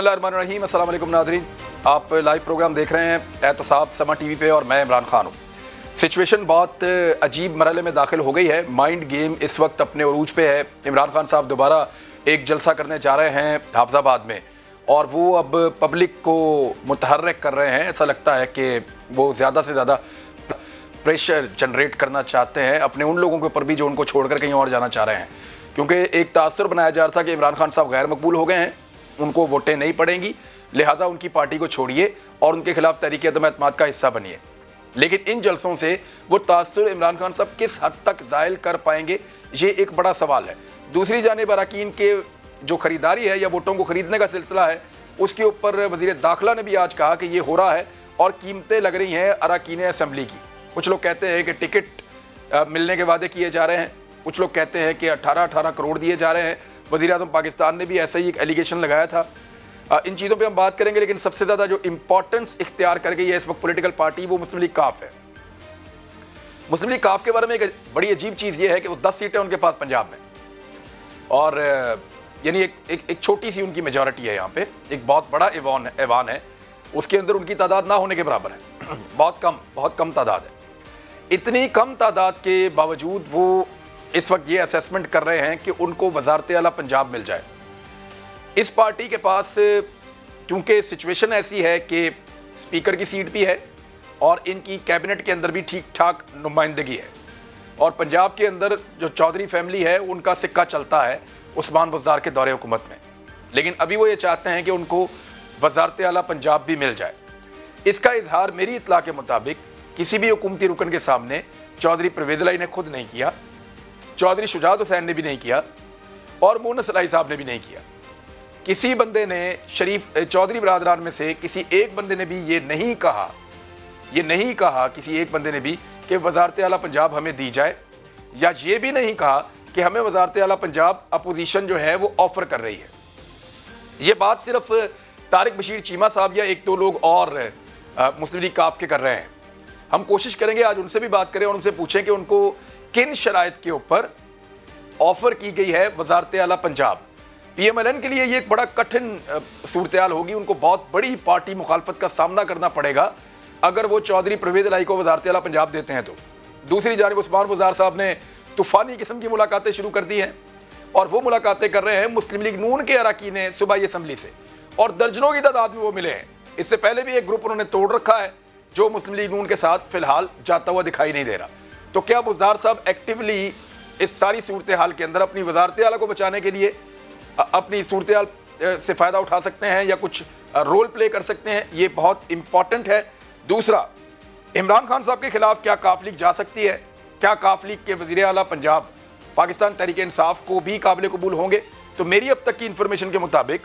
बिस्मिल्लाहिर्रहमानिर्रहीम। अस्सलाम वालेकुम नाज़रीन, आप लाइव प्रोग्राम देख रहे हैं एहतसाब समा टीवी पे और मैं इमरान खान हूँ। सिचुएशन बहुत अजीब मरहले में दाखिल हो गई है। माइंड गेम इस वक्त अपने उरूज पे है। इमरान खान साहब दोबारा एक जलसा करने जा रहे हैं हाफिजाबाद में और वो अब पब्लिक को मुतहर्रिक कर रहे हैं। ऐसा लगता है कि वो ज़्यादा से ज़्यादा प्रेशर जनरेट करना चाहते हैं अपने उन लोगों के ऊपर भी जो उनको छोड़कर कहीं और जाना चाह रहे हैं, क्योंकि एक तासुर बनाया जा रहा था कि इमरान खान साहब गैर मकबूल हो गए हैं, उनको वोटें नहीं पड़ेंगी, लिहाजा उनकी पार्टी को छोड़िए और उनके खिलाफ तहरीक अदम एतमाद का हिस्सा बनिए। लेकिन इन जलसों से वो तासुर इमरान खान साहब किस हद तक ज़ायल कर पाएंगे, ये एक बड़ा सवाल है। दूसरी जानिब अरकान के जो खरीदारी है या वोटों को खरीदने का सिलसिला है, उसके ऊपर वज़ीर दाखिला ने भी आज कहा कि ये हो रहा है और कीमतें लग रही हैं अरकान असम्बली की। कुछ लोग कहते हैं कि टिकट मिलने के वादे किए जा रहे हैं, कुछ लोग कहते हैं कि 18-18 करोड़ दिए जा रहे हैं। वज़ीर आज़म पाकिस्तान ने भी ऐसा ही एक एलिगेशन लगाया था। इन चीज़ों पे हम बात करेंगे, लेकिन सबसे ज़्यादा जो इंपॉर्टेंस इख्तियार कर गई है इस वक्त पॉलिटिकल पार्टी, वो मुस्लिम लीग काफ है। मुस्लिम लीग काफ के बारे में एक बड़ी अजीब चीज़ ये है कि वो 10 सीटें उनके पास पंजाब में, और यानी एक छोटी सी उनकी मेजॉरिटी है। यहाँ पे एक बहुत बड़ा ऐवान है, उसके अंदर उनकी तादाद ना होने के बराबर है। बहुत कम तादाद है। इतनी कम तादाद के बावजूद वो इस वक्त ये असेसमेंट कर रहे हैं कि उनको वज़ारत आला पंजाब मिल जाए। इस पार्टी के पास क्योंकि सिचुएशन ऐसी है कि स्पीकर की सीट भी है और इनकी कैबिनेट के अंदर भी ठीक ठाक नुमाइंदगी है, और पंजाब के अंदर जो चौधरी फैमिली है उनका सिक्का चलता है उस्मान बुज़दार के दौरे हुकूमत में। लेकिन अभी वो ये चाहते हैं कि उनको वज़ारत आला पंजाब भी मिल जाए। इसका इजहार मेरी इत्तला के मुताबिक किसी भी हुकूमती रुकन के सामने चौधरी परवेज़ इलाही ने खुद नहीं किया, चौधरी शुजात हुसैन ने भी नहीं किया, और मुन्नस इलाही साहब ने भी नहीं किया। किसी बंदे ने शरीफ चौधरी बरादरान में से किसी एक बंदे ने भी ये नहीं कहा किसी एक बंदे ने भी कि वज़ारत आला पंजाब हमें दी जाए, या ये भी नहीं कहा कि हमें वज़ारत आला पंजाब अपोजिशन जो है वो ऑफर कर रही है। ये बात सिर्फ तारिक बशीर चीमा साहब या एक दो लोग और मुस्लिम लीग काफ के कर रहे हैं। हम कोशिश करेंगे आज उनसे भी बात करें और उनसे पूछें कि उनको किन शराइत के ऊपर ऑफर की गई है वज़ारत आला पंजाब। PMLN के लिए ये एक बड़ा कठिन सूरत हाल होगी। उनको बहुत बड़ी पार्टी मुखालफत का सामना करना पड़ेगा अगर वो चौधरी परवेज़ इलाही को वज़ारत आला पंजाब देते हैं तो। दूसरी जानिब उस्मान बुज़दार साहब ने तूफ़ानी किस्म की मुलाकातें शुरू कर दी हैं, और वो मुलाकातें कर रहे हैं मुस्लिम लीग नून के अरकान सूबाई असम्बली से, और दर्जनों की तादाद में वो मिले हैं। इससे पहले भी एक ग्रुप उन्होंने तोड़ रखा है जो मुस्लिम लीग नून के साथ फिलहाल जाता हुआ दिखाई नहीं दे रहा। तो क्या बुज़दार साहब एक्टिवली इस सारी सूरत हाल के अंदर अपनी वज़ारत आला को बचाने के लिए अपनी सूरत हाल से फ़ायदा उठा सकते हैं या कुछ रोल प्ले कर सकते हैं? ये बहुत इंपॉर्टेंट है। दूसरा, इमरान खान साहब के खिलाफ क्या काफ लीग जा सकती है? क्या काफ लीग के वज़ीर आला पंजाब पाकिस्तान तहरीक इंसाफ को भी काबिल कबूल होंगे? तो मेरी अब तक की इंफॉर्मेशन के मुताबिक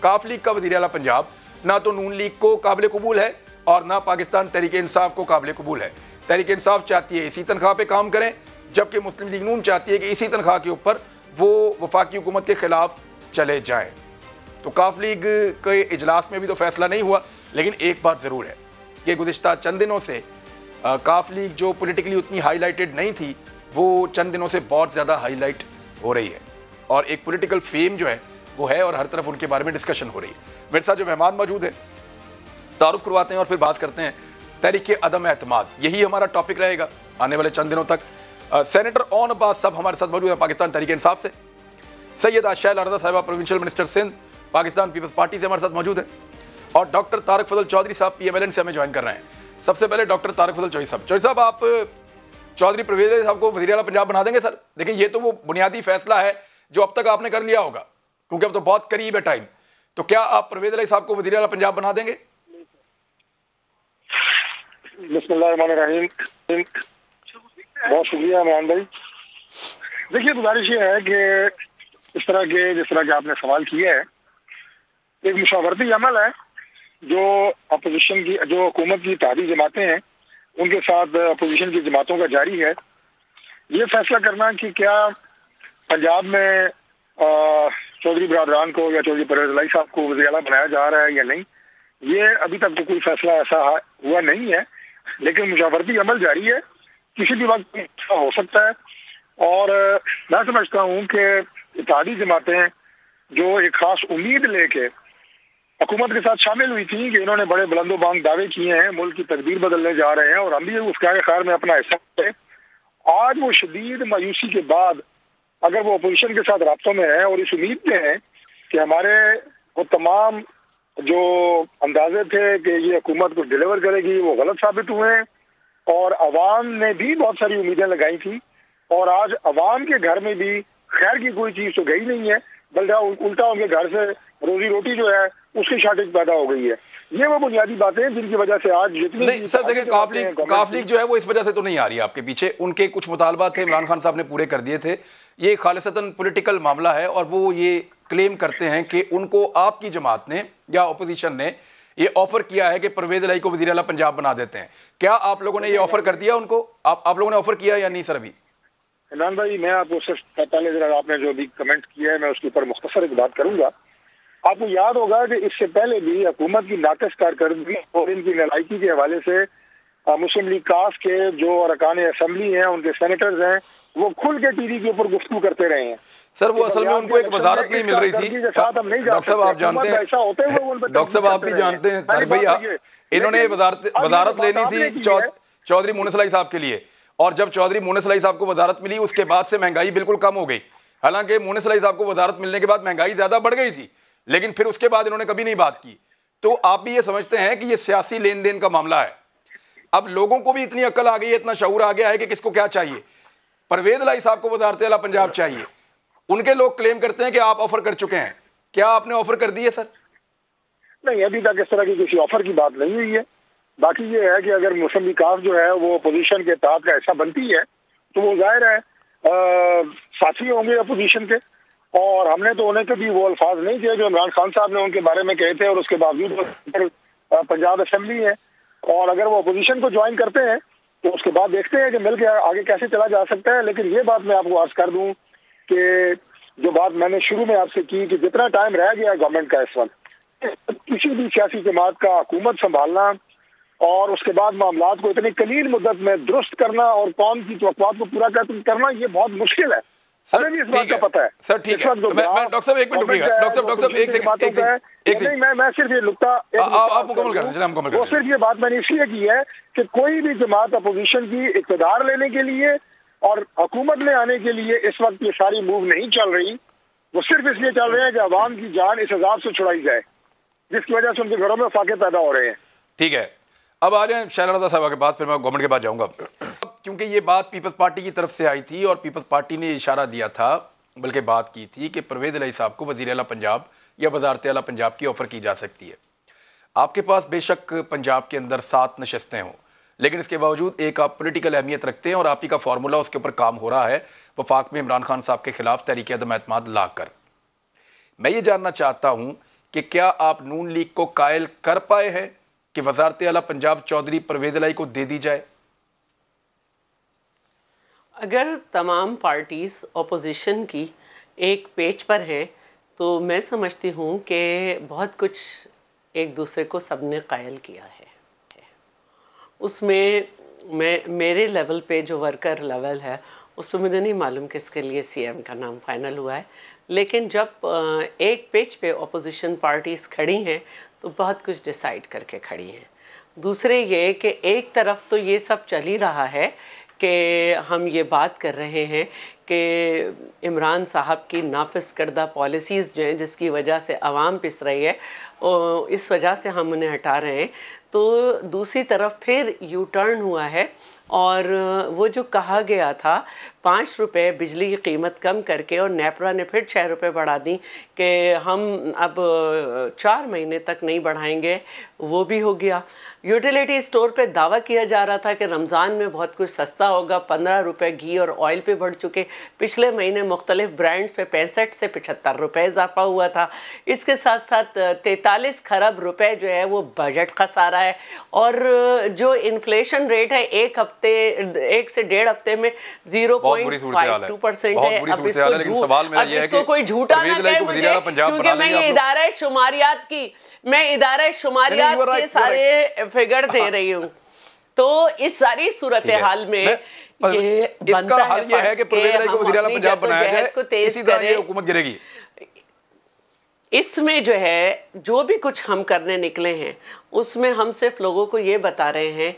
काफ लीग का वज़ीर आला पंजाब ना तो नून लीग को काबिल कबूल है और ना पाकिस्तान तहरीक इंसाफ को काबिल कबूल है। तहरीक इंसाफ चाहती है इसी तनख्वाह पे काम करें, जबकि मुस्लिम लीग नून चाहती है कि इसी तनख्वाह के ऊपर वो वफाकी हुकूमत के खिलाफ चले जाएं। तो काफ लीग के इजलास में भी तो फैसला नहीं हुआ, लेकिन एक बात ज़रूर है कि गुज़िश्ता चंद दिनों से काफ लीग जो पॉलिटिकली उतनी हाईलाइटेड नहीं थी, वो चंद दिनों से बहुत ज़्यादा हाईलाइट हो रही है, और एक पॉलिटिकल फेम जो है वो है, और हर तरफ उनके बारे में डिस्कशन हो रही है। मेरे साथ जो मेहमान मौजूद है, तारुफ करवाते हैं और फिर बात करते हैं तहरीक अदम एतमाद। यही हमारा टॉपिक रहेगा आने वाले चंद दिनों तक। सेनेटर ओन अब्बास साहब हमारे साथ मौजूद है पाकिस्तान तहरीक इंसाफ से। सैयद आशाइल अरदा साहिबा provincial minister Sindh Pakistan Peoples Party से हमारे साथ मौजूद है, और डॉक्टर तारिक फजल चौधरी साहब PMLN से हमें ज्वाइन कर रहे हैं। सबसे पहले डॉक्टर तारिक फजल चौधरी साहब, आप चौधरी परवेज़ इलाही साहब को वज़ीर आला पंजाब बना देंगे सर? लेकिन ये तो वो बुनियादी फैसला है जो अब तक आपने कर लिया होगा, क्योंकि अब तो बहुत करीब है टाइम। तो क्या आप परवेज़ इलाही साहब को वज़ीर आला पंजाब बना देंगे? बिस्मिल्लाहिर्रहमानिर्रहीम। बहुत शुक्रिया इमरान भाई। देखिए, गुजारिश ये है कि जिस तरह के आपने सवाल किया है, एक मुशावरती अमल है जो अपोजिशन की, जो हुकूमत की इत्तेहादी जमातें हैं उनके साथ अपोजिशन की जमातों का जारी है। ये फैसला करना कि क्या पंजाब में चौधरी बरादरान को या चौधरी परवेज़ इलाही साहब को वज़ीर आला बनाया जा रहा है या नहीं, ये अभी तक तो कोई फैसला ऐसा हुआ नहीं है, लेकिन मुशावरती अमल जारी है, किसी भी वक्त ऐसा हो सकता है। और मैं समझता हूँ कि इत्तेहादी जमातें जो एक खास उम्मीद लेके हुकूमत के साथ शामिल हुई थी कि इन्होंने बड़े बुलंदोबांग दावे किए हैं, मुल्क की तकदीर बदलने जा रहे हैं और हम भी उसके खैर में अपना हिस्सा है। आज वो शदीद मायूसी के बाद अगर वो अपोजिशन के साथ राब्तों में है और इस उम्मीद में है कि हमारे वो तमाम जो अंदाजे थे कि ये हुकूमत को डिलीवर करेगी वो गलत साबित हुए हैं और अवाम ने भी बहुत सारी उम्मीदें लगाई थी और आज अवाम के घर में भी खैर की कोई चीज तो गई नहीं है, बल्कि उल्टा उनके घर से रोजी रोटी जो है उसकी शॉर्टेज पैदा हो गई है। ये वो बुनियादी बातें हैं जिनकी वजह से आज जितनी नहीं सर देखिए काफलीग जो है वो इस वजह से तो नहीं आ रही है आपके पीछे, उनके कुछ मुतालबात थे इमरान खान साहब ने पूरे कर दिए थे। ये खालिसतन पॉलिटिकल मामला है और वो ये क्लेम करते हैं कि उनको आपकी जमात ने या अपोजिशन ने ये ऑफर किया है कि परवेज इलाही को वजीर आला पंजाब बना देते हैं। क्या आप लोगों ने ये ऑफर कर दिया उनको? आप लोगों ने ऑफर किया या नहीं सर अभी? इमरान भाई मैं आपको सिर्फ पहले जरा आपने जो भी कमेंट किया है मैं उसके ऊपर मुख्तसर एक बात करूंगा। आपको याद होगा कि इससे पहले भी हुकूमत की नाकस कारकर्दगी और इनकी नलायकी के हवाले से मुस्लिम लीग काफ के जो अरकान असम्बली हैं, उनके सेनेटर्स हैं, वो खुल के टीवी के ऊपर गुफ्तगू करते रहे हैं। सर वो असल में उनको एक वजारत नहीं मिल रही थी। डॉक्टर साहब आप जानते हैं, डॉक्टर साहब आप भी जानते हैं तारिक भैया, इन्होंने वजारत लेनी थी चौधरी मोनिस इलाही साहब के लिए और जब चौधरी मोनिस इलाही साहब को वजारत मिली उसके बाद से महंगाई बिल्कुल कम हो गई। हालांकि मोनिस इलाही साहब को वजारत मिलने के बाद महंगाई ज्यादा बढ़ गई थी, लेकिन फिर उसके बाद इन्होंने कभी नहीं बात की। तो आप भी ये समझते हैं कि ये सियासी लेन देन का मामला है। अब लोगों को भी इतनी अक्ल आ गई है, इतना शऊर आ गया है कि किसको क्या चाहिए। परवेज इलाही साहब को वजारत आला पंजाब चाहिए, उनके लोग क्लेम करते हैं कि आप ऑफर कर चुके हैं। क्या आपने ऑफर कर दी है सर? नहीं, अभी तक इस तरह की किसी ऑफर की बात नहीं हुई है। बाकी ये है कि अगर मुस्लिम लीग काफ जो है वो अपोजिशन के तहत का हिस्सा बनती है तो वो जाहिर है साथी होंगे अपोजिशन के, और हमने तो उन्हें कभी वो अल्फाज नहीं किए जो इमरान खान साहब ने उनके बारे में कहे थे और उसके बावजूद पंजाब असेंबली है। और अगर वो अपोजिशन को ज्वाइन करते हैं तो उसके बाद देखते हैं कि मिल के आगे कैसे चला जा सकता है। लेकिन ये बात मैं आपको अर्ज कर दूं कि जो बात मैंने शुरू में आपसे की कि जितना टाइम रह गया गवर्नमेंट का इस वक्त किसी भी सियासी जमात का हुकूमत संभालना और उसके बाद मामलात को इतनी कलील मुद्दत में दुरुस्त करना और कौम की तवक्कुआत को पूरा करना ये बहुत मुश्किल है। सर भी इस बात का पता है। सर ठीक है, डॉक्टर साहब एक मिनट रुकिएगा। डॉक्टर साहब एक सेकंड मैं सिर्फ ये नुकता आप मुकम्मल कर दें। वो सिर्फ ये बात मैंने इसलिए की है कि कोई भी जमात अपोजिशन की इक़्तिदार लेने के लिए और हुकूमत में आने के लिए इस वक्त ये सारी मूव नहीं चल रही, वो सिर्फ इसलिए चल रहे हैं कि अवाम की जान इस अजाब से छुड़ाई जाए जिसकी वजह से उनके घरों में फाके पैदा हो रहे हैं। ठीक है, अब आ जाए शैला रज़ा साहब के बाद, फिर मैं गवर्नमेंट के पास जाऊंगा। क्योंकि ये बात पीपल्स पार्टी की तरफ से आई थी और पीपल्स पार्टी ने इशारा दिया था, बल्कि बात की थी कि परवेज इलाही साहब को वज़ीर आला पंजाब या वज़ारत आला पंजाब की ऑफ़र की जा सकती है। आपके पास बेशक पंजाब के अंदर 7 नशस्तें हों, लेकिन इसके बावजूद एक आप पॉलिटिकल अहमियत रखते हैं और आप ही का फार्मूला उसके ऊपर काम हो रहा है वफाक में इमरान खान साहब के खिलाफ तहरीक अदम एतमाद ला कर। मैं ये जानना चाहता हूँ कि क्या आप नून लीग को कायल कर पाए हैं कि वज़ारत आला पंजाब चौधरी परवेज इलाही को दे दी जाए? अगर तमाम पार्टीज़ अपोजिशन की एक पेज पर हैं तो मैं समझती हूँ कि बहुत कुछ एक दूसरे को सबने कायल किया है। उसमें मेरे लेवल पे जो वर्कर लेवल है उसमें मुझे नहीं मालूम किसके लिए सीएम का नाम फाइनल हुआ है, लेकिन जब एक पेज पे अपोजिशन पार्टीज़ खड़ी हैं तो बहुत कुछ डिसाइड करके खड़ी हैं। दूसरे ये कि एक तरफ तो ये सब चल ही रहा है कि हम ये बात कर रहे हैं कि इमरान साहब की नाफिज करदा पॉलिसीज़ जो हैं जिसकी वजह से आवाम पिस रही है और इस वजह से हम उन्हें हटा रहे हैं, तो दूसरी तरफ फिर यू टर्न हुआ है और वो जो कहा गया था 5 रुपये बिजली की कीमत कम करके और नेपरा ने फिर 6 रुपये बढ़ा दी कि हम अब 4 महीने तक नहीं बढ़ाएंगे, वो भी हो गया। यूटिलिटी स्टोर पे दावा किया जा रहा था कि रमज़ान में बहुत कुछ सस्ता होगा, 15 रुपये घी और ऑयल पे बढ़ चुके। पिछले महीने मुख्तलिफ ब्रांड्स पे 65 से 75 रुपये इजाफा हुआ था। इसके साथ साथ 43 खरब रुपए जो है वो बजट खसारा है और जो इन्फ्लेशन रेट है 1 से 1.5 हफ्ते में 0.52% है। अब इसको कोई झूठा ना कहे मुझे, क्योंकि मैं ये इदारा शुमारियात के सारे फिगर दे रही हूँ। तो इस सारी सूरत हाल में ये बनता है कि परवेज इलाही को वज़ीर आला पंजाब बनाया जाए, इसी तरह ये हुकूमत गिरेगी। इसमें जो है जो भी कुछ हम करने निकले हैं उसमें हम सिर्फ लोगों को ये बता रहे हैं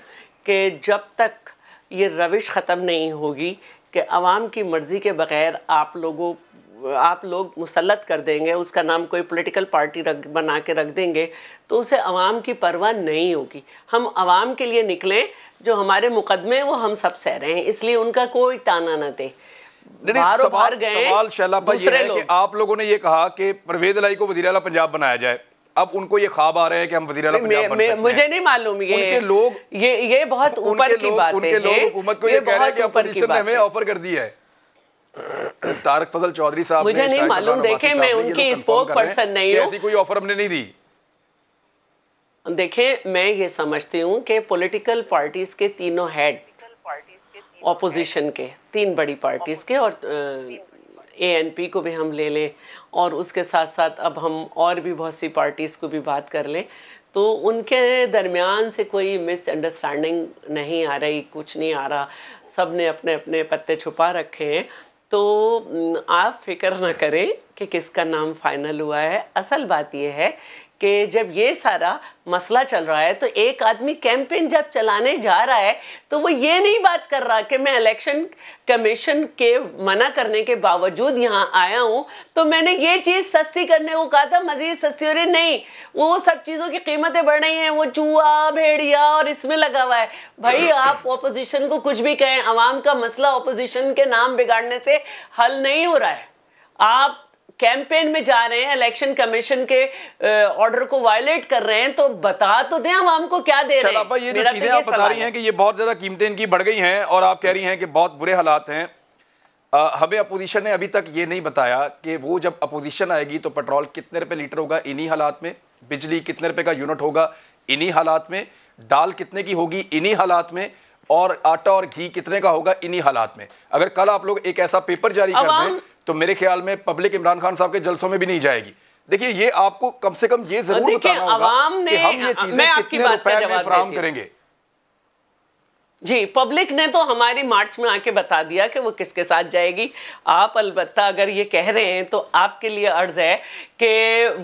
कि जब तक ये रविश ख़त्म नहीं होगी कि आवाम की मर्ज़ी के बग़ैर आप लोग मुसल्लत कर देंगे, उसका नाम कोई पॉलिटिकल पार्टी बना के रख देंगे, तो उसे आवाम की परवाह नहीं होगी। हम आवाम के लिए निकलें, जो हमारे मुकदमे वो हम सब सह रहे हैं, इसलिए उनका कोई ताना न दे। सवाल शैलापा ये है कि आप लोगों ने ये कहा कि परवेज इलाही को वज़ीर आला पंजाब बनाया जाए, अब उनको ये ख्वाब आ रहे हैं कि हम वज़ीर आला पंजाब बन सकते हैं। मुझे नहीं मालूम, ये लोग ये बहुत ऊपर की बात है। उनके लोग हुकूमत को ये कह रहे हैं कि अपोजिशन ने हमें ऑफर कर दिया है। तारक फजल चौधरी साहब, मुझे नहीं मालूम, देखें मैं उनकी स्पोक पर्सन नहीं हूँ, ऐसी कोई ऑफर हमने नहीं दी। देखें मैं ये समझती हूँ कि पॉलिटिकल पार्टीज के तीनों हेड, ऑपोजिशन के 3 बड़ी पार्टीज के, और ANP को भी हम ले लें और उसके साथ साथ अब हम और भी बहुत सी पार्टीज़ को भी बात कर लें, तो उनके दरमियान से कोई मिसअंडरस्टैंडिंग नहीं आ रही, कुछ नहीं आ रहा, सब ने अपने अपने पत्ते छुपा रखे हैं। तो आप फिक्र ना करें कि किसका नाम फाइनल हुआ है। असल बात यह है कि जब ये सारा मसला चल रहा है तो एक आदमी कैंपेन जब चलाने जा रहा है तो वो ये नहीं बात कर रहा कि मैं इलेक्शन कमीशन के मना करने के बावजूद यहाँ आया हूँ तो मैंने ये चीज़ सस्ती करने को कहा था, मज़ीद सस्ती हो रही नहीं, वो सब चीज़ों की कीमतें बढ़ रही हैं, वो चूहा भेड़िया और इसमें लगा हुआ है। भाई आप ऑपोजिशन को कुछ भी कहें, अवाम का मसला ऑपोजिशन के नाम बिगाड़ने से हल नहीं हो रहा है। आप कैंपेन में जा रहे हैं, इलेक्शन कमीशन के ऑर्डर को वायलेट कर रहे हैं, तो बता तो दें आवाम को क्या दे रहे हैं। ये जो चीजें आप बता रही हैं कि ये बहुत ज्यादा कीमतें इनकी बढ़ गई हैं और आप कह रही हैं कि बहुत बुरे हालात हैं, हमें अपोजिशन ने अभी तक ये नहीं बताया कि वो जब अपोजिशन आएगी तो पेट्रोल कितने रुपए लीटर होगा इन्हीं हालात में, बिजली कितने रुपए का यूनिट होगा इन्हीं हालात में, दाल कितने की होगी इन्हीं हालात में, और आटा और घी कितने का होगा इन्हीं हालात में। अगर कल आप लोग एक ऐसा पेपर जारी कर दें तो मेरे ख्याल में पब्लिक इमरान खान साहब के जलसों में भी नहीं जाएगी। देखिए ये आपको कम से कम ये जरूर बताना होगा कि हम ये चीजें कितने रुपए में फराहम करेंगे। जी, पब्लिक ने तो हमारी मार्च में आके बता दिया कि वो किसके साथ जाएगी। आप अलबत्ता अगर ये कह रहे हैं तो आपके लिए अर्ज है कि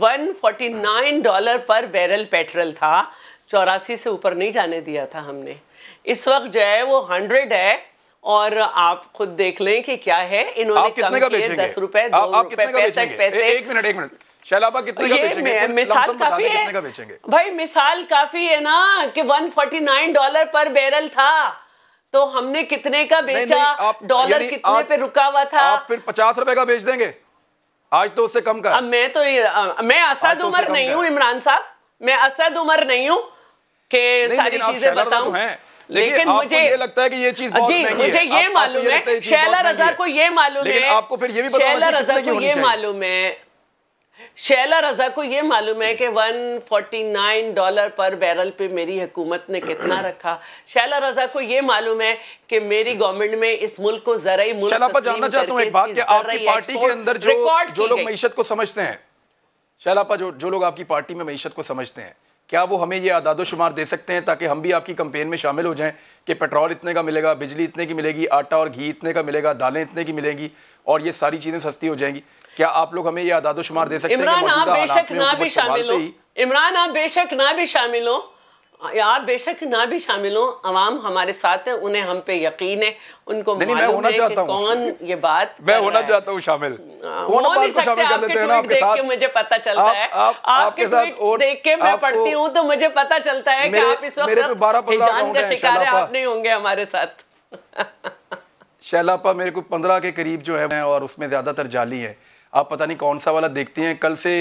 $149 पर बैरल पेट्रोल था, 84 से ऊपर नहीं जाने दिया था हमने। इस वक्त जो है वो 100 है और आप खुद देख लें कि क्या है। इन्होंने कम किए 10 रुपए, 2 रुपए 65 पैसे। एक मिनट शैलाबा कितने का बेचेंगे? मिसाल काफी है भाई, मिसाल काफी है ना कि $149 पर बैरल था तो हमने कितने का बेचा, डॉलर कितने पे रुका हुआ था। आप फिर 50 रुपए का बेच देंगे? आज तो उससे कम का। अब मैं असद उमर नहीं हूँ इमरान साहब, मैं असद उमर नहीं हूँ कि सारी चीजें बताऊं, लेकिन मुझे ये लगता है कि ये चीज बहुत महंगी है। मुझे ये मालूम है, शैला रजा को ये मालूम है, आपको फिर ये भी शैला रजा को ये मालूम है, शैला रजा को ये मालूम है कि $149 पर बैरल पे मेरी हुकूमत ने कितना रखा। शैला रजा को ये मालूम है कि मेरी गवर्नमेंट में इस मुल्क को ज़राई मुल्क शैला जानना चाहता हूँ एक बात कि आपकी पार्टी के अंदर जो लोग मईशत को समझते हैं, शैलापा जो लोग आपकी पार्टी में मईशत को समझते हैं, क्या वो हमें ये आदादो शुमार दे सकते हैं ताकि हम भी आपकी कंपेन में शामिल हो जाएं कि पेट्रोल इतने का मिलेगा, बिजली इतने की मिलेगी, आटा और घी इतने का मिलेगा, दालें इतने की मिलेंगी और ये सारी चीजें सस्ती हो जाएंगी? क्या आप लोग हमें ये आदादो शुमार दे सकते हैं? इमरान आप बेशक ना भी शामिल हो, इमरान आप बेशक ना भी शामिल हो, आप बेशक ना भी शामिल हो, अवाम हमारे साथ है, उन्हें हम पे यकीन है, उनको मालूम है कि कौन ये बात मैं होना चाहता हूँ शामिल। हो नहीं सकते, आपके ट्वीट देख के मुझे पता चलता है, आपके ट्वीट देख के मैं पढ़ती हूँ तो मुझे पता चलता है कि आप इस वक्त हिजान का शिकार है, आप नहीं होंगे हमारे साथ। शैलापा मेरे को 15 के करीब जो है और उसमें ज्यादातर जाली है, आप पता नहीं कौन सा वाला देखती हैं। कल से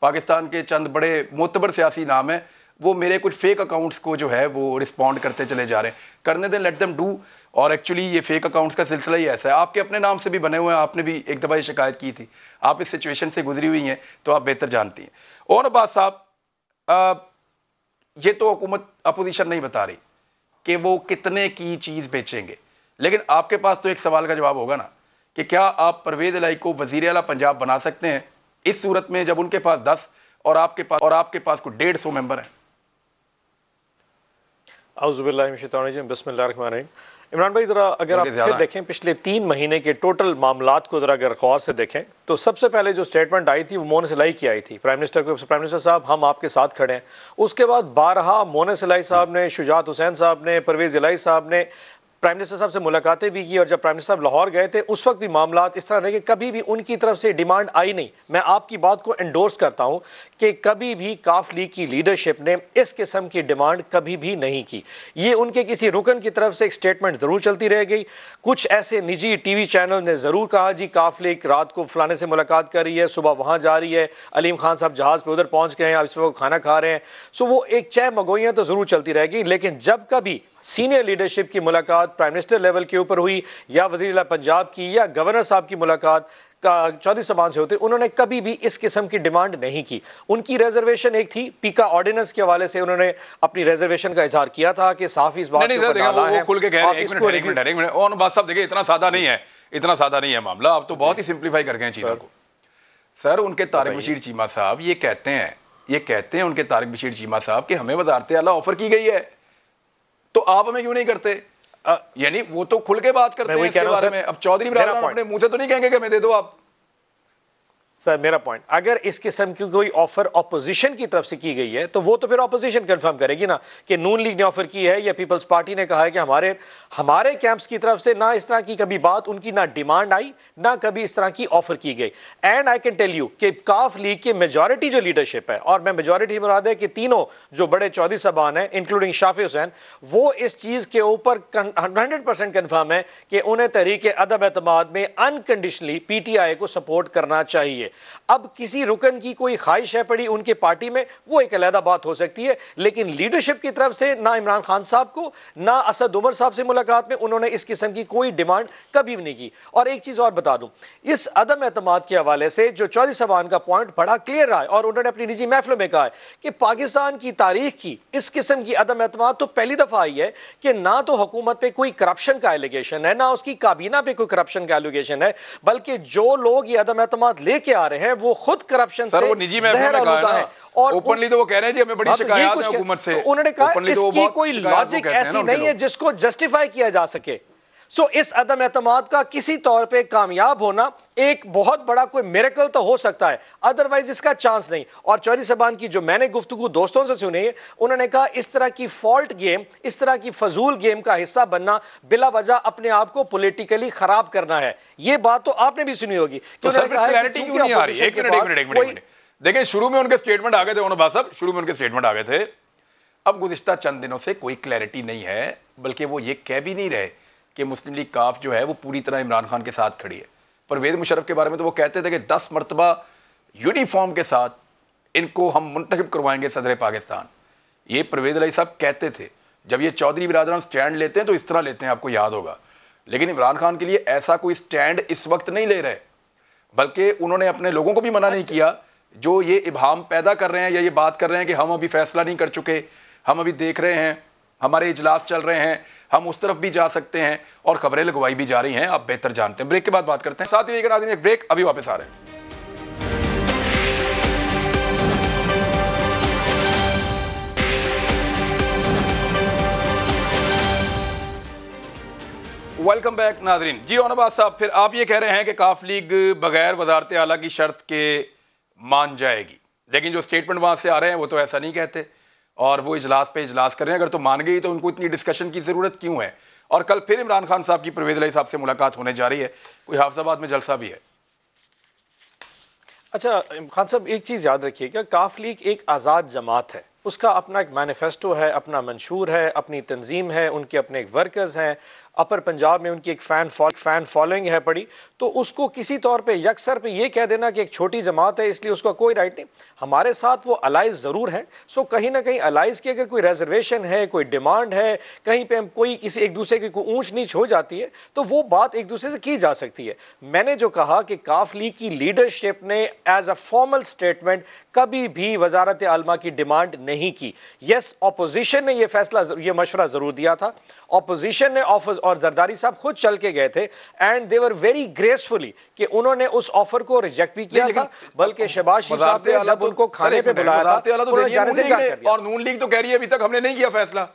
पाकिस्तान के चंद बड़े मोतबर सियासी नाम है, वो मेरे कुछ फेक अकाउंट्स को जो है वो रिस्पॉन्ड करते चले जा रहे हैं। करने दें, लेट देम डू। और एक्चुअली ये फेक अकाउंट्स का सिलसिला ही ऐसा है, आपके अपने नाम से भी बने हुए हैं, आपने भी एक दफ़ा ये शिकायत की थी, आप इस सिचुएशन से गुजरी हुई हैं तो आप बेहतर जानती हैं। और अब्बास साहब, ये तो हुकूमत अपोजिशन नहीं बता रही कि वो कितने की चीज़ बेचेंगे, लेकिन आपके पास तो एक सवाल का जवाब होगा ना कि क्या आप परवेज इलाही को वज़ीर आला पंजाब बना सकते हैं इस सूरत में जब उनके पास 10 और आपके पास कुछ 150 मेंबर हैं? बिस्मिल्लाहिर्रहमानिर्रहीम। इमरान भाई, ज़रा अगर आप फिर देखें पिछले 3 महीने के टोटल मामलात को ज़रा अगर गौर से देखें तो सबसे पहले जो स्टेटमेंट आई थी वो मोहन सिलाई की आई थी। प्राइम मिनिस्टर साहब हम आपके साथ खड़े हैं। उसके बाद बारहा मोहन सिलाई साहब ने, शुजात हुसैन साहब ने, परवेज़ इलाही साहब ने प्राइम मिनिस्टर साहब से मुलाकातें भी की और जब प्राइम मिनिस्टर साहब लाहौर गए थे उस वक्त भी मामलात इस तरह रहे कि कभी भी उनकी तरफ से डिमांड आई नहीं। मैं आपकी बात को एंडोर्स करता हूं कि कभी भी काफ लीग की लीडरशिप ने इस किस्म की डिमांड कभी भी नहीं की। ये उनके किसी रुकन की तरफ से एक स्टेटमेंट जरूर चलती रह गई। कुछ ऐसे निजी टीवी चैनल ने जरूर कहा जी काफ लीग रात को फलाने से मुलाकात कर रही है, सुबह वहां जा रही है, अलीम खान साहब जहाज पे उधर पहुंच गए हैं, अब इस वक्त खाना खा रहे हैं। सो वो एक चाय मगोइयां तो जरूर चलती रहेगी, लेकिन जब कभी सीनियर लीडरशिप की मुलाकात प्राइम मिनिस्टर लेवल के ऊपर हुई या वज़ीर आला पंजाब की या गवर्नर साहब की मुलाकात चौधरी साहब से होते, उन्होंने कभी भी इस किस्म की डिमांड नहीं की। उनकी रिजर्वेशन एक थी, पीका ऑर्डिनेंस के हवाले से उन्होंने अपनी रिजर्वेशन का इजहार किया था कि साफ इस बात को डाला है। खुल के कह रहे हैं, एक मिनट और बात साहब देखिए, इतना सादा नहीं है मामला। आप तो बहुत ही सिंप्लीफाई कर गए चीजों को। सर, उनके तारिक बशीर चीमा साहब ये कहते हैं उनके तारिक बशीर चीमा साहब कि हमें वज़ारत आला ऑफर की गई है, तो आप हमें क्यों नहीं करते? यानी वो तो खुल के बात करते हैं इसके बारे में। अब चौधरी इमरान अपने मुंह से तो नहीं कहेंगे कि हमें दे दो आप। सर मेरा पॉइंट, अगर इस किस्म की कोई ऑफर ऑपोजिशन की तरफ से की गई है तो वो तो फिर ऑपोजिशन कंफर्म करेगी ना कि नून लीग ने ऑफर की है या पीपल्स पार्टी ने कहा है कि हमारे कैंप्स की तरफ से ना इस तरह की कभी बात, उनकी ना डिमांड आई, ना कभी इस तरह की ऑफर की गई। And I can tell you कि काफ लीग की मेजॉरिटी जो लीडरशिप है, और मैं मेजॉरिटी मुराद है कि तीनों जो बड़े चौधरी साहबान हैं इंक्लूडिंग शाफी हुसैन, वो इस चीज के ऊपर 100% कंफर्म है कि उन्हें तहरीक अदम एतमाद में अनकंडीशनली पीटीआई को सपोर्ट करना चाहिए। अब किसी रुकन की कोई ख्वाहिश है पड़ी उनके पार्टी में, वो एक अलग बात हो सकती है, लेकिन लीडरशिप की तरफ से ना इमरान खान साहब को ना असद उमर साहब से मुलाकात में उन्होंने इस किस्म की कोई डिमांड कभी भी नहीं की। और एक चीज और बता दूं, इस अदम एतमाद के हवाले से जो चौधरी साहबान का पॉइंट बड़ा क्लियर रहा है और उन्होंने अपनी निजी महफिलों में कहा है कि पाकिस्तान की तारीख की इस किस्म की अदम एतमाद तो पहली दफा आई है कि ना तो हुकूमत पे कोई करप्शन का एलिगेशन है, ना उसकी काबीना पे कोई करप्शन का एलिगेशन है, बल्कि जो लोग ये अदम एतमाद लेके आ रहे हैं वो खुद करप्शन से जहर आलूदा है। और ओपनली तो वो कह रहे हैं जी हमें बड़ी शिकायत है हुकूमत से। तो उन्होंने कहा इसकी कोई लॉजिक ऐसी नहीं है जिसको जस्टिफाई किया जा सके। सो इस अदम एतमाद का किसी तौर पे कामयाब होना एक बहुत बड़ा कोई मिरेकल तो हो सकता है, अदरवाइज इसका चांस नहीं। और चौधरी साहबान की जो मैंने गुफ्तगू दोस्तों से सुनी है, उन्होंने कहा इस तरह की फॉल्ट गेम, इस तरह की फजूल गेम का हिस्सा बनना बिला वजह अपने आप को पॉलिटिकली खराब करना है। ये बात तो आपने भी सुनी होगी। तो सर क्लैरिटी क्यों नहीं आ रही? एक मिनट देखिए, शुरू में उनके स्टेटमेंट आ गए थे ओनर साहब, शुरू में उनके स्टेटमेंट आ गए थे। अब गुज़िश्ता चंद दिनों से कोई क्लैरिटी नहीं है, बल्कि वो ये कह भी नहीं रहे कि मुस्लिम लीग काफ जो है वो पूरी तरह इमरान खान के साथ खड़ी है। परवेज़ मुशर्रफ के बारे में तो वो कहते थे कि 10 मरतबा यूनिफॉर्म के साथ इनको हम मुंतखब करवाएंगे सदर पाकिस्तान। ये परवेज़ इलाही साहब कहते थे। जब ये चौधरी बिरादरान स्टैंड लेते हैं तो इस तरह लेते हैं, आपको याद होगा। लेकिन इमरान खान के लिए ऐसा कोई स्टैंड इस वक्त नहीं ले रहे, बल्कि उन्होंने अपने लोगों को भी मना नहीं किया जो ये इबहाम पैदा कर रहे हैं या ये बात कर रहे हैं कि हम अभी फैसला नहीं कर चुके, हम अभी देख रहे हैं, हमारे इजलास चल रहे हैं, हम उस तरफ भी जा सकते हैं और खबरें लगवाई भी जा रही हैं, आप बेहतर जानते हैं। ब्रेक के बाद बात करते हैं। साथ ही एक ब्रेक, अभी वापस आ रहे हैं। वेलकम बैक नाजरीन। जी ओनबाज साहब, फिर आप ये कह रहे हैं कि काफ लीग बगैर वजारत आला की शर्त के मान जाएगी, लेकिन जो स्टेटमेंट वहां से आ रहे हैं वो तो ऐसा नहीं कहते और वो इजलास पे इजलास कर रहे हैं। अगर तो मान गई तो उनको इतनी डिस्कशन की ज़रूरत क्यों है? और कल फिर इमरान खान साहब की परवेज़ इलाही साहब से मुलाकात होने जा रही है, कोई हाफिजाबाद में जलसा भी है। अच्छा खान साहब, एक चीज़ याद रखिएगा, काफ लीग एक आज़ाद जमात है, उसका अपना एक मैनिफेस्टो है, अपना मंशूर है, अपनी तंजीम है, उनके अपने एक वर्कर्स हैं, अपर पंजाब में उनकी एक फ़ैन फॉलोइंग है पड़ी। तो उसको किसी तौर पे यकसर पे ये कह देना कि एक छोटी जमात है इसलिए उसका कोई राइट नहीं। हमारे साथ वो अलाइज ज़रूर है। सो कहीं ना कहीं अलाइज की अगर कोई रिजर्वेशन है, कोई डिमांड है, कहीं पे हम कोई किसी एक दूसरे की कोई ऊंच नीच हो जाती है तो वो बात एक दूसरे से की जा सकती है। मैंने जो कहा कि काफ लीग की लीडरशिप ने एज अ फॉर्मल स्टेटमेंट कभी भी वजारत आलमा की डिमांड नहीं की। यस, ऑपोजिशन ने यह फैसला, यह मशवरा जरूर दिया था। ऑपोजिशन ने ऑफर, और जरदारी साहब खुद चल के गए थे and they were very gracefully कि उन्होंने उस ऑफर को रिजेक्ट भी किया था, बल्कि शहबाज शरीफ साहब ने जब उनको खाने पे बुलाया था उन्होंने जाने से इनकार कर दिया। और नून लीग तो कह रही है अभी तक हमने नहीं किया फैसला।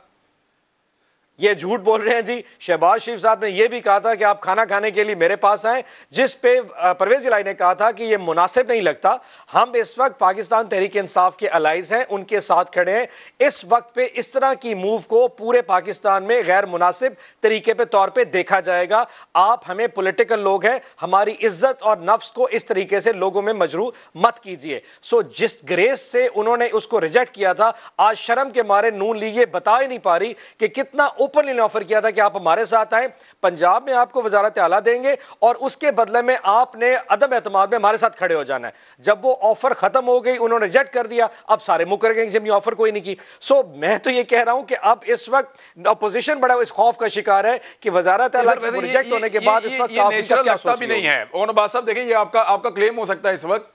ये झूठ बोल रहे हैं जी। शहबाज शरीफ साहब ने यह भी कहा था कि आप खाना खाने के लिए मेरे पास आए, जिस पे परवेज इलाही ने कहा था कि यह मुनासिब नहीं लगता। हम इस वक्त पाकिस्तान तहरीक इंसाफ के अलाइज हैं, उनके साथ खड़े हैं। इस वक्त पे इस तरह की मूव को पूरे पाकिस्तान में गैर मुनासिब तरीके पे तौर पे देखा जाएगा। आप हमें पॉलिटिकल लोग हैं, हमारी इज्जत और नफ्स को इस तरीके से लोगों में मजरू मत कीजिए। सो जिस ग्रेस से उन्होंने उसको रिजेक्ट किया था, आज शर्म के मारे नून लीग ये बता ही नहीं पा रही कि कितना ओपनली ऑफर किया था कि आप हमारे साथ आए, पंजाब में आपको वजारत आला देंगे और उसके बदले में आपने अदम एतमाद में हमारे साथ खड़े हो जाना है। जब वो ऑफर खत्म हो गई, उन्होंने रिजेक्ट कर दिया, अब सारे मुकर गए जब ये ऑफर कोई नहीं की। सो मैं तो ये कह रहा हूं कि अब इस वक्त अपोजिशन बड़ा इस खौफ का शिकार है कि वजारत आला रिजेक्ट होने के बाद इस वक्त नेचुरल लगता भी नहीं है। और बात साहब देखें, ये आपका क्लेम हो सकता है इस वक्त।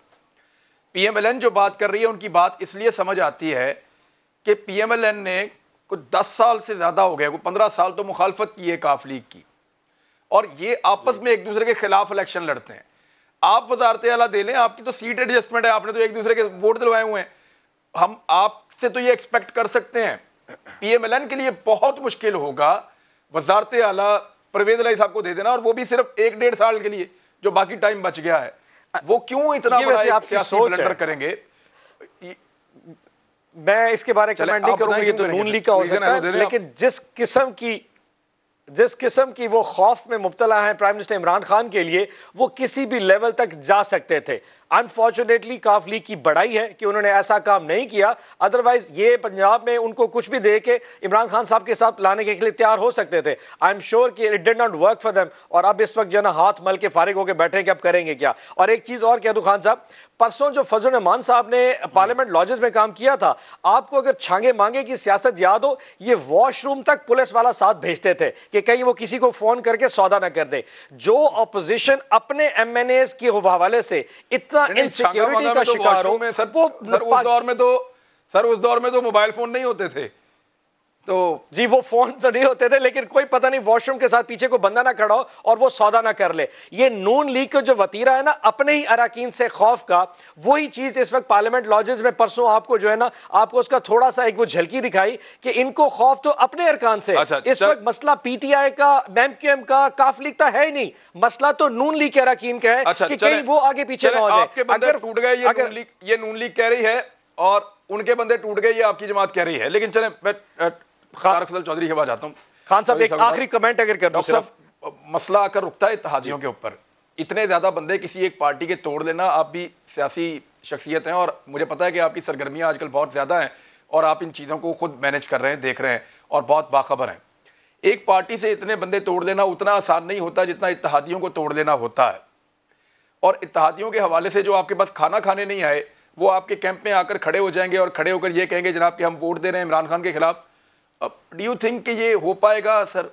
पीएमएलएन जो बात कर रही है, उनकी बात इसलिए समझ आती है कि पीएमएलएन ने कुछ 10 साल से ज्यादा हो गया, 15 साल तो मुखालफत की है काफ लीग की, और ये आपस में एक दूसरे के खिलाफ इलेक्शन लड़ते हैं। आप वजारत आला दे लें, आपकी तो सीट एडजस्टमेंट है, आपने तो एक दूसरे के वोट दिलवाए हुए हैं। हम आपसे तो ये एक्सपेक्ट कर सकते हैं। पीएमएलएन के लिए बहुत मुश्किल होगा वजारत आला परवेज इलाही साहब को दे देना, और वो भी सिर्फ 1-1.5 साल के लिए, जो बाकी टाइम बच गया है। वो क्यों इतना बड़ा सियासी ब्लंडर करेंगे? मैं इसके बारे में कमेंट नहीं करूंगा, ये तो नून लीग का हो सकता है, लेकिन जिस किस्म की वो खौफ में मुब्तला है प्राइम मिनिस्टर इमरान खान के लिए, वो किसी भी लेवल तक जा सकते थे। अनफॉर्चुनेटली काफ लीग की बड़ाई है कि उन्होंने ऐसा काम नहीं किया, अदरवाइज ये पंजाब में उनको कुछ भी दे के इमरान खान साहब के साथ लाने के लिए तैयार हो सकते थे। आई एम श्योर कि it did not work for them, और अब इस वक्त जो ना हाथ मल के फारिग होकर बैठे कि अब करेंगे क्या। और एक चीज और कह दूं खान साहब, परसों जो फजल रहमान साहब ने पार्लियामेंट लॉजेस में काम किया था, आपको अगर छांगे मांगे की सियासत याद हो, ये वॉशरूम तक पुलिस वाला साथ भेजते थे कि कहीं वो किसी को फोन करके सौदा ना कर दे। जो ऑपोजिशन अपने एमएनएस के हवाले से इतना इनसिक्योरिटी का शिकार हो, उस दौर में तो मोबाइल फोन नहीं होते थे, तो जी वो फोन तो नहीं होते थे, लेकिन कोई पता नहीं वॉशरूम के साथ पीछे को बंदा ना खड़ा हो और वो सौदा ना कर ले। ये नून लीग का जो वतीरा है ना अपने ही अराकीन से खौफ का, वही चीज इस वक्त पार्लियामेंट लॉजेस में परसों आपको जो है ना, आपको उसका थोड़ा सा एक वो झलकी दिखाई कि इनको खौफ तो अपने अरकान से। इस वक्त मसला पीटीआई का, एमक्यूएम का, काफ लीग का है नहीं, मसला तो नून लीग के अराकीन का है कि कहीं वो आगे पीछे ना हो जाए। अगर टूट गए ये नून लीग कह रही है और उनके बंदे टूट गए ये आपकी जमात कह रही है। लेकिन चले मैं तारक फजल चौधरी के बाद आता हूं। खान साहब एक आखिरी कमेंट अगर कर दो। मसला आकर रुकता है इत्तेहादियों के ऊपर, इतने ज्यादा बंदे किसी एक पार्टी के तोड़ लेना। आप भी सियासी शख्सियत हैं और मुझे पता है कि आपकी सरगर्मियां आजकल बहुत ज्यादा हैं और आप इन चीजों को खुद मैनेज कर रहे हैं, देख रहे हैं और बहुत बाखबर हैं। एक पार्टी से इतने बंदे तोड़ लेना उतना आसान नहीं होता जितना इत्तेहादियों को तोड़ लेना होता है। और इत्तेहादियों के हवाले से जो आपके पास खाना खाने नहीं आए, वो आपके कैंप में आकर खड़े हो जाएंगे और खड़े होकर ये कहेंगे जनाब कि हम वोट दे रहे हैं इमरान खान के खिलाफ। डू यू थिंक कि ये हो पाएगा सर?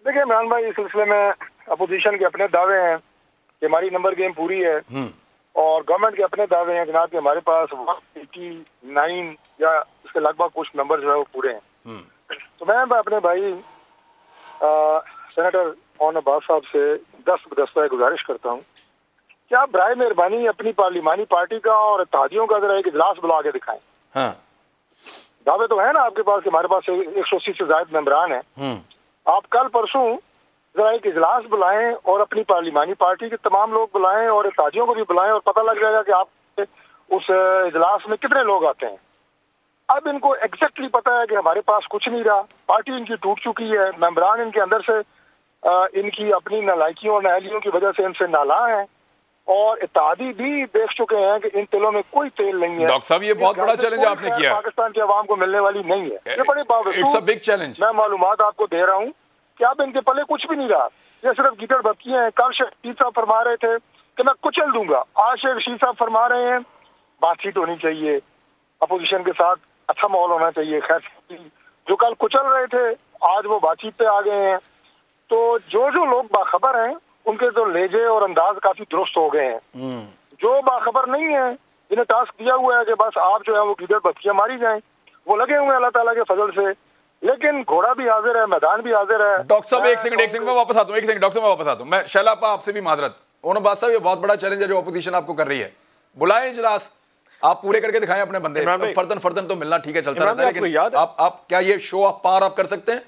देखिए इमरान भाई, इस सिलसिले में अपोजिशन के अपने दावे हैं कि हमारी नंबर गेम पूरी है, और गवर्नमेंट के अपने दावे हैं जनाब कि हमारे पास 189 या इसके लगभग कुछ नंबर जो है वो पूरे हैं। तो मैं अपने भाई सेनेटर ओन अब्बास साहब से दस्ता गुजारिश करता हूँ कि आप बराए मेहरबानी अपनी पार्लिमानी पार्टी का और इत्तेहादियों का जरा एक इजलास बुला के दिखाएं। हाँ। दावे तो है ना आपके पास कि हमारे पास 180 से ज्यादा मेंबरान हैं। आप कल परसों जरा एक इजलास बुलाएं और अपनी पार्लिमानी पार्टी के तमाम लोग बुलाएं और इत्तेहादियों को भी बुलाएं, और पता लग जाएगा कि आप उस इजलास में कितने लोग आते हैं। अब इनको एग्जैक्टली पता है कि हमारे पास कुछ नहीं रहा, पार्टी इनकी टूट चुकी है, मेंबरान इनके अंदर से इनकी अपनी नालायकियों और नाअहलियों की वजह से इनसे नाला है, और इत्तेहादी भी देख चुके हैं कि इन तेलों में कोई तेल नहीं है। डॉक्टर साहब ये बहुत बड़ा चैलेंज आपने किया, पाकिस्तान की आवाम को मिलने वाली नहीं है। ये बड़े बावजूद मैं मालूमात आपको दे रहा हूँ कि अब इनके पल्ले कुछ भी नहीं रहा, ये सिर्फ गिदड़ बत्तियां हैं। कल रशीद साहब फरमा रहे थे कि मैं कुचल दूंगा, आज रशीद साहब फरमा रहे हैं बातचीत होनी चाहिए, अपोजिशन के साथ अच्छा माहौल होना चाहिए। खैर जो कल कुचल रहे थे आज वो बातचीत पे आ गए हैं। तो जो जो लोग बाखबर हैं उनके तो लहजे और अंदाज काफी दुरुस्त हो गए हैं। जो बाखबर नहीं है, जिन्हें टास्क दिया हुआ है कि बस आप जो है वो गिदड़ बत्तियां मारी जाएं, वो लगे हुए हैं अल्लाह ताला के फजल से। लेकिन घोड़ा भी हाजिर है, मैदान भी हाजिर है। डॉक्टर साहब एक सेकंड मैं वापस आता हूँ, डॉक्टर साहब मैं वापस आता हूँ। मैं शैला आपसे भी माजरत, ओन अब्बास साहब ये बहुत बड़ा चैलेंज है जो अपोजिशन आपको कर रही है, बुलाएं इजलास, आप पूरे करके दिखाएं अपने बंदे। फर्दन तो मिलना ठीक है, चलता रहता है, लेकिन आप क्या ये शो ऑफ पावर आप कर सकते हैं?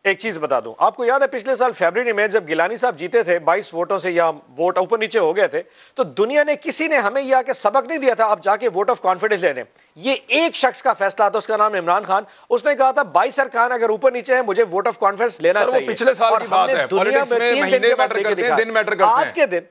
एक चीज बता दूं, आपको याद है पिछले साल फरवरी में जब गिलानी साहब जीते थे 22 वोटों से, या वोट ऊपर नीचे हो गए थे, तो दुनिया ने, किसी ने हमें यह आके सबक नहीं दिया था आप जाके वोट ऑफ कॉन्फिडेंस लेने। ये एक शख्स का फैसला था, उसका नाम इमरान खान। उसने कहा था 22 अरकान अगर ऊपर नीचे है, मुझे वोट ऑफ कॉन्फिडेंस लेना चाहिए। पिछले साल की बात है, दुनिया में 3 दिन के बाद दिन मैटर करते हैं। आज के दिन,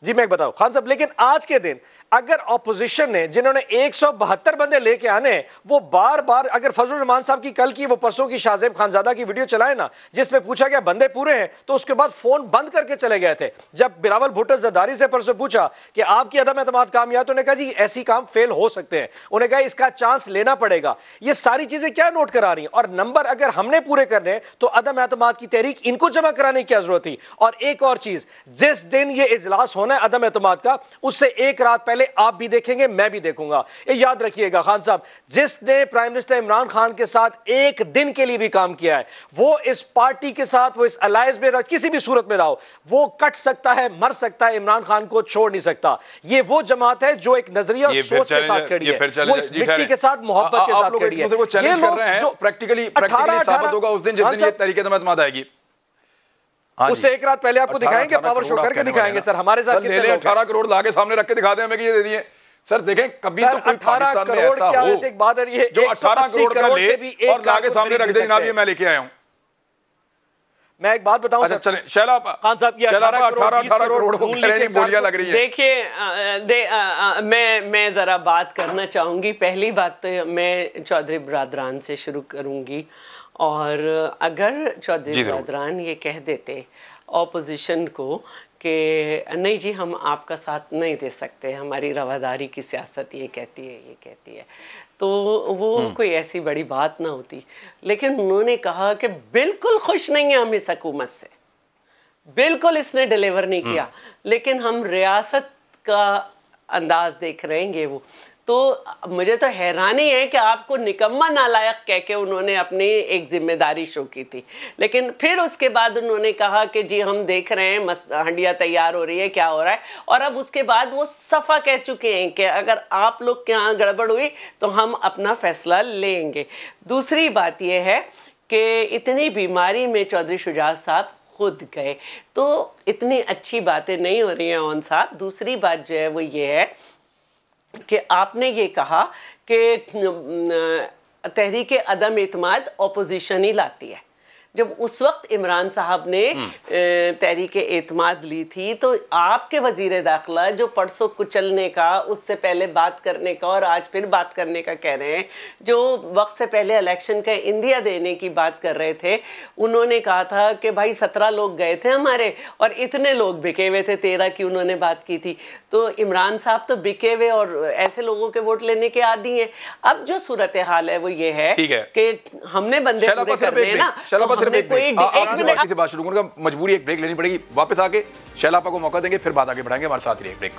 जी मैं बताऊं खान साहब, लेकिन आज के दिन अगर ऑपोजिशन ने, जिन्होंने 172 बंदे लेके आने, वो बार बार, अगर फजल रहमान साहब की कल की, वो परसों की शाहजेब खानजादा की वीडियो चलाए ना, जिसमें पूछा गया बंदे पूरे हैं, तो उसके बाद फोन बंद करके चले गए थे। जब बिलावल भुट्टो जरदारी से परसों पूछा कि आपकी अदम एतमाद कामयाब, तो उन्होंने कहा जी ऐसी काम फेल हो सकते हैं, उन्हें कहा इसका चांस लेना पड़ेगा। ये सारी चीजें क्या नोट करा रही हैं? और नंबर अगर हमने पूरे करने तो अदम एतमाद की तहरीक इनको जमा कराने की जरूरत थी। और एक और चीज, जिस दिन ये इजलास होना है अदम एतमाद का, उससे एक रात पहले आप भी देखेंगे, मैं भी देखूंगा। ये याद रखिएगा खान साहब, जिसने प्राइम मिनिस्टर इमरान खान के साथ एक दिन के लिए भी काम किया है, वो इस पार्टी के साथ, वो इस अलायंस में किसी भी सूरत में रहो, वो कट सकता है, मर सकता है, इमरान खान को छोड़ नहीं सकता। ये वो जमात है जो एक नजरिया और सोच के साथ खड़ी है, वो इस मिट्टी के साथ, मोहब्बत के साथ खड़ी है। ये लोग जो प्रैक्टिकली साबित होगा उस दिन, जिस दिन ये तरीके से आएगी, उससे एक रात पहले आपको दिखाएंगे, पावर शो करके दिखाएंगे। सर हमारे साथ कितने लोग 18 करोड़ लाके सामने रख के दिखा दें हमें कि ये दे दिए। सर देखें, कभी तो कोई 18 करोड़ क्या वैसे एक बात है, जो 18 करोड़ से भी एक और लाके सामने रख दे, जनाब ये मैं लेके आया हूं। मैं एक बात बताऊं, अच्छा चलें शैला खान साहब की 18 करोड़ को बोलियां लग रही है। देखिए मैं जरा बात करना चाहूंगी। पहली बात तो मैं चौधरी बरादरान से शुरू करूंगी, और अगर चौधरी बरादरान ये कह देते ऑपोजिशन को कि नहीं जी हम आपका साथ नहीं दे सकते, हमारी रवादारी की सियासत ये कहती है, तो वो कोई ऐसी बड़ी बात ना होती। लेकिन उन्होंने कहा कि बिल्कुल खुश नहीं है हम इस हुकूमत से, बिल्कुल इसने डिलीवर नहीं किया, लेकिन हम रियासत का अंदाज देख रहेंगे। वो तो मुझे तो हैरानी है कि आपको निकम्मा नालायक कह के उन्होंने अपनी एक जिम्मेदारी शो की थी, लेकिन फिर उसके बाद उन्होंने कहा कि जी हम देख रहे हैं हंडिया तैयार हो रही है, क्या हो रहा है, और अब उसके बाद वो सफ़ा कह चुके हैं कि अगर आप लोग के यहाँ गड़बड़ हुई तो हम अपना फैसला लेंगे। दूसरी बात यह है कि इतनी बीमारी में चौधरी शुजात साहब खुद गए, तो इतनी अच्छी बातें नहीं हो रही हैं ओन साहब। दूसरी बात जो है वो ये है कि आपने ये कहा कि तहरीक अदम एतमाद ऑपोजिशन ही लाती है। जब उस वक्त इमरान साहब ने तहरीक एतमाद ली थी, तो आपके वजीर दाखिला जो परसों कुचलने का, उससे पहले बात करने का और आज फिर बात करने का कह रहे हैं, जो वक्त से पहले इलेक्शन का इंदिया देने की बात कर रहे थे, उन्होंने कहा था कि भाई 17 लोग गए थे हमारे और इतने लोग बिके हुए थे, 13 की उन्होंने बात की थी। तो इमरान साहब तो बिके हुए और ऐसे लोगों के वोट लेने के आदी हैं। अब जो सूरत हाल है वो ये है कि हमने बंदे पूरे करने हैं ना, से बात शुरू करूंगा, मजबूरी एक ब्रेक लेनी पड़ेगी। वापस आके शैलापा को मौका देंगे, फिर बात आगे बढ़ाएंगे। हमारे साथ रहिए। ब्रेक।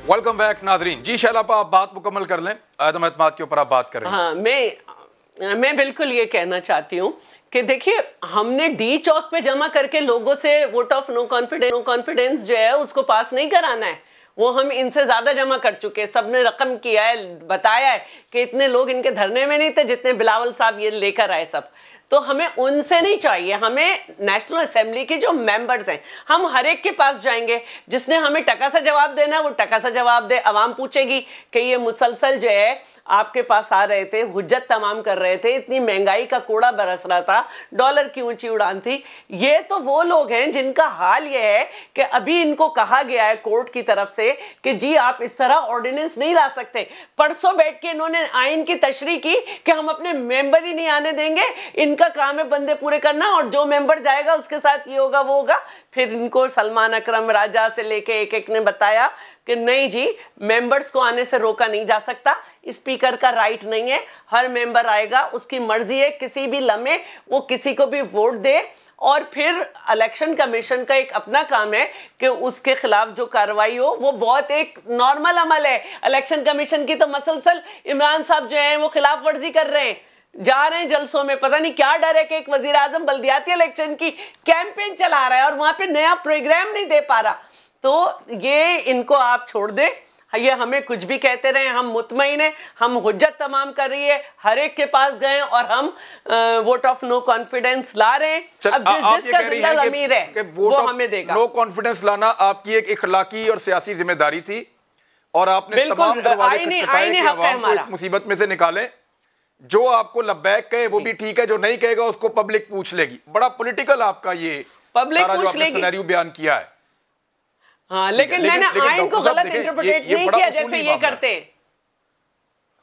वेलकम बैक नाजरीन। जी शैलापा आप बात मुकम्मल कर लें, अदम एतमाद के ऊपर आप बात कर रहे हैं। हाँ, मैं बिल्कुल ये कहना चाहती हूँ कि देखिए हमने डी चौक पे जमा करके लोगों से वोट ऑफ नो कॉन्फिडेंस जो है उसको पास नहीं कराना है, वो हम इनसे ज्यादा जमा कर चुके हैं। सबने रकम किया है, बताया है कि इतने लोग इनके धरने में नहीं थे जितने बिलावल साहब ये लेकर आए सब। तो हमें उनसे नहीं चाहिए, हमें नेशनल असेंबली के जो मेंबर्स हैं हम हर एक के पास जाएंगे, जिसने हमें टका सा जवाब देना है वो टका सा जवाब दे। अवाम पूछेगी कि ये मुसलसल जो है आपके पास आ रहे थे, हुज्जत तमाम कर रहे थे, इतनी महंगाई का कूड़ा बरस रहा था, डॉलर की ऊंची उड़ान थी। ये तो वो लोग हैं जिनका हाल ये है कि अभी इनको कहा गया है कोर्ट की तरफ से कि जी आप इस तरह ऑर्डिनेंस नहीं ला सकते। परसों बैठ के इन्होंने आइन की तशरीह की कि हम अपने मेंबर ही नहीं आने देंगे, इनका काम है बंदे पूरे करना और जो मेंबर जाएगा उसके साथ ये होगा वो होगा। फिर इनको सलमान अकरम राजा से लेके एक एक ने बताया कि नहीं जी मेंबर्स को आने से रोका नहीं जा सकता, स्पीकर का राइट नहीं है, हर मेंबर आएगा, उसकी मर्जी है, किसी भी लम्हे वो किसी को भी वोट दे। और फिर इलेक्शन कमीशन का एक अपना काम है कि उसके खिलाफ जो कार्रवाई हो वो बहुत एक नॉर्मल अमल है। इलेक्शन कमीशन की तो मसलसल इमरान साहब जो है वो खिलाफ वर्जी कर रहे हैं, जा रहे हैं जलसों में, पता नहीं क्या डर है कि एक वजीर आजम बल्दियाती इलेक्शन की कैंपेन चला रहा है और वहां पे नया प्रोग्राम नहीं दे पा रहा। तो ये इनको आप छोड़ दें, ये हमें कुछ भी कहते रहे, हम मुतमईन हैं, हम हुज्जत तमाम कर रही है, हर एक के पास गए और हम वोट ऑफ नो कॉन्फिडेंस ला रहे हैं। अब जिसका जिंदा ज़मीर है वो हमें देगा। नो कॉन्फिडेंस लाना आपकी एक इखलाकी और सियासी जिम्मेदारी थी और आपने तमाम दरवाजे खटखटाए कि अवाम को इस मुसीबत में से निकालें। जो आपको लब्बैक कहे वो भी ठीक है, जो नहीं कहेगा उसको पब्लिक पूछ लेगी। बड़ा पॉलिटिकल आपका ये पब्लिक सारा जो आपने सिनेरियो बयान किया है। हाँ, लेकिन मैंने आइन को गलत इंटरप्रेट नहीं किया जैसे ये करते हैं।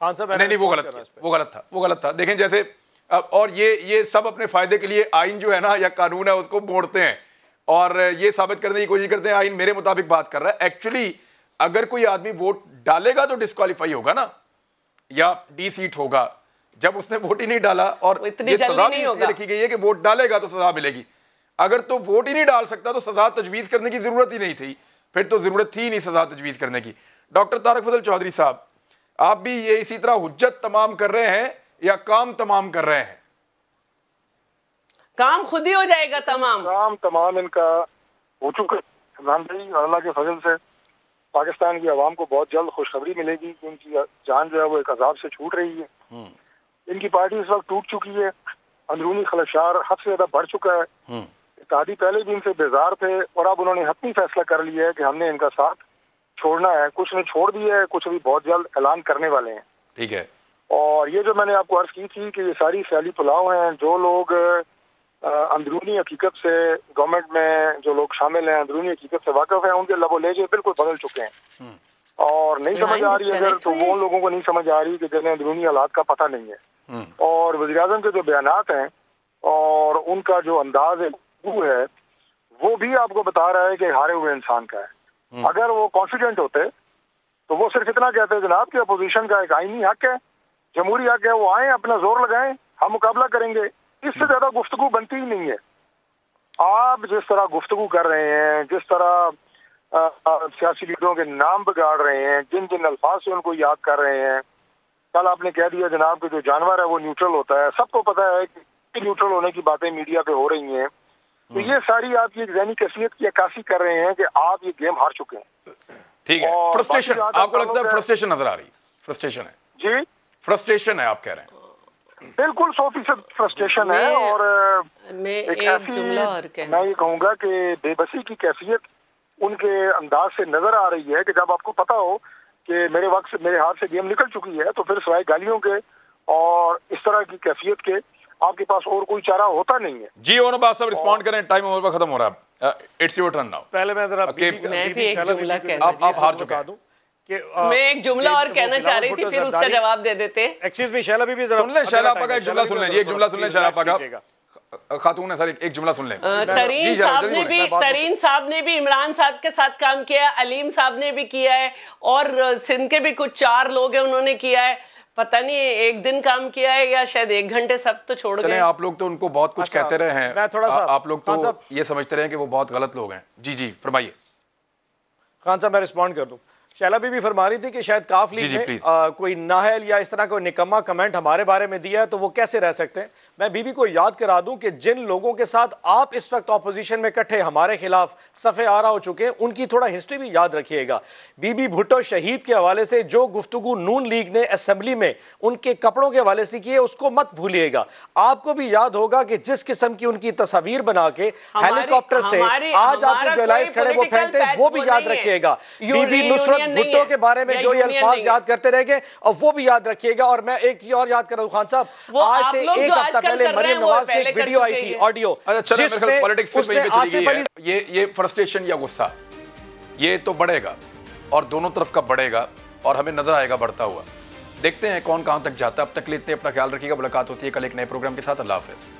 खान साहब नहीं, वो गलत था। देखें जैसे और ये सब अपने फायदे के लिए आइन जो है ना या कानून है उसको मोड़ते हैं और ये साबित करने की कोशिश करते हैं आइन मेरे मुताबिक बात कर रहा है। एक्चुअली अगर कोई आदमी वोट डालेगा तो डिस्क्वालीफाई होगा ना, या डी सीट होगा। जब उसने वोट ही नहीं डाला और ये सजा भी लिखी गई है कि वोट डालेगा तो सजा मिलेगी। अगर तो वोट ही नहीं डाल सकता तो सजा तजवीज़ करने की जरूरत ही नहीं थी, फिर तो जरूरत थी नहीं सजा तजवीज़ करने की। डॉक्टर तारक फजल चौधरी साहब, आप भी ये इसी तरह हुज्जत तमाम कर रहे हैं या काम तमाम कर रहे हैं? काम खुद ही हो जाएगा तमाम। काम तमाम इनका हो चुका है। अल्लाह के फजल से पाकिस्तान की आवाम को बहुत जल्द खुशखबरी मिलेगी कि उनकी जान जो है वो एक अजाब से छूट रही है। इनकी पार्टी इस वक्त टूट चुकी है, अंदरूनी खलशार हद से ज्यादा बढ़ चुका है। इत्तेहादी पहले भी इनसे बेजार थे और अब उन्होंने हतमी फैसला कर लिया है कि हमने इनका साथ छोड़ना है। कुछ ने छोड़ दिया है, कुछ अभी बहुत जल्द ऐलान करने वाले हैं। ठीक है। और ये जो मैंने आपको अर्ज की थी कि ये सारी ख्याली पुलाव हैं। जो लोग अंदरूनी हकीकत से गवर्नमेंट में जो लोग शामिल हैं, अंदरूनी हकीकत से वाकिफ हैं, उनके लबो लहजे बिल्कुल बदल चुके हैं और नहीं समझ आ रही अगर तो वो लोगों को नहीं समझ आ रही कि जिन्हें अंदरूनी हालात का पता नहीं है। और वज़ीर आज़म के जो बयानात हैं और उनका जो अंदाज है वो भी आपको बता रहा है कि हारे हुए इंसान का है। अगर वो कॉन्फिडेंट होते तो वो सिर्फ इतना कहते हैं जनाब कि अपोजिशन का एक आईनी हक है, जमहूरी हक है, वो आए अपना जोर लगाएं, हम मुकाबला करेंगे। इससे ज्यादा गुफ्तगू बनती ही नहीं है। आप जिस तरह गुफ्तगू कर रहे हैं, जिस तरह सियासी लीडरों के नाम बिगाड़ रहे हैं, जिन जिन अल्फाज से उनको याद कर रहे हैं। कल आपने कह दिया जनाब कि जो जानवर है वो न्यूट्रल होता है। सबको पता है कि न्यूट्रल होने की बातें मीडिया पे हो रही हैं। तो ये सारी आपकी एक ज़हनी कैफियत की अक्कासी कर रहे हैं कि आप ये गेम हार चुके हैं। ठीक है। फ्रस्ट्रेशन आपको लगता है? फ्रस्ट्रेशन नजर आ रही? फ्रस्ट्रेशन है जी, फ्रस्ट्रेशन है आप कह रहे हैं? बिल्कुल 100% फ्रस्ट्रेशन है। और एक ऐसी मैं ये कहूँगा कि बेबसी की कैफियत उनके अंदाज से नजर आ रही है कि जब आपको पता हो कि मेरे वक्त से मेरे हाथ से गेम निकल चुकी है तो फिर सिवाय गालियों के और इस तरह की कैफियत के आपके पास और कोई चारा होता नहीं है। जी ओनो बात सब रिस्पॉन्ड करें, टाइम ओवर खत्म हो रहा है। It's your turn now. पहले मैं जरा आप हार चुका हूं कि मैं एक जुमला और कहना चाह रही थी, फिर उसका जवाब दे देते। एक्सक्यूज मी शैला बीबी, जरा सुन ले शैला आपा का एक जुमला सुन ले। एक जुमला सुन ले शैला आपा का, खातून है सर, एक जुमला सुन ले। तरीन साहब ने भी इमरान साहब के साथ काम किया है, अलीम साहब ने भी किया है और सिंध के भी कुछ 4 लोग हैं उन्होंने किया है। पता नहीं एक दिन काम किया है या शायद 1 घंटे, सब तो छोड़ गए। आप लोग तो उनको बहुत कुछ कहते रहे हैं। मैं थोड़ा सा आप लोग तो ये समझते रहे हैं कि वो बहुत गलत लोग हैं। जी जी फरमाइए। खान साहब मैं रिस्पॉन्ड कर दूं। शैला बीबी फरमा रही थी कि शायद काफ लीग ने कोई नाहल या इस तरह कोई निकम्मा कमेंट हमारे बारे में दिया है तो वो कैसे रह सकते हैं। मैं बीबी को याद करा दूं कि जिन लोगों के साथ आप इस वक्त ऑपोजिशन में इकट्ठे हमारे खिलाफ सफ़े आरा हो चुके हैं उनकी थोड़ा हिस्ट्री भी याद रखिएगा। बीबी भुट्टो शहीद के हवाले से जो गुफ्तगू नून लीग ने असेंबली में उनके कपड़ों के हवाले से की है उसको मत भूलिएगा। आपको भी याद होगा कि जिस किस्म की उनकी तस्वीर बना के हेलीकॉप्टर से आज आपके जो लाइस खड़े वो फेंकते हैं वो भी याद रखिएगा। बीबी नुसरत भुट्टो के बारे में जो ये अल्फाज याद करते रहेंगे और वो भी याद रखिएगा। और मैं एक चीज और याद कर रहा हूं खान साहब, आज से एक हफ्ता पहले मरियम नवाज की एक वीडियो आई थी ऑडियो, जिसमें उसने आसिफ अली ये फ्रस्ट्रेशन या गुस्सा ये तो बढ़ेगा और दोनों तरफ का बढ़ेगा और हमें नजर आएगा बढ़ता हुआ। देखते हैं कौन कहां तक जाता है। अब तक लेते हैं, अपना ख्याल रखिएगा। मुलाकात होती है कल एक नए प्रोग्राम के साथ। अल्लाह हाफिज़।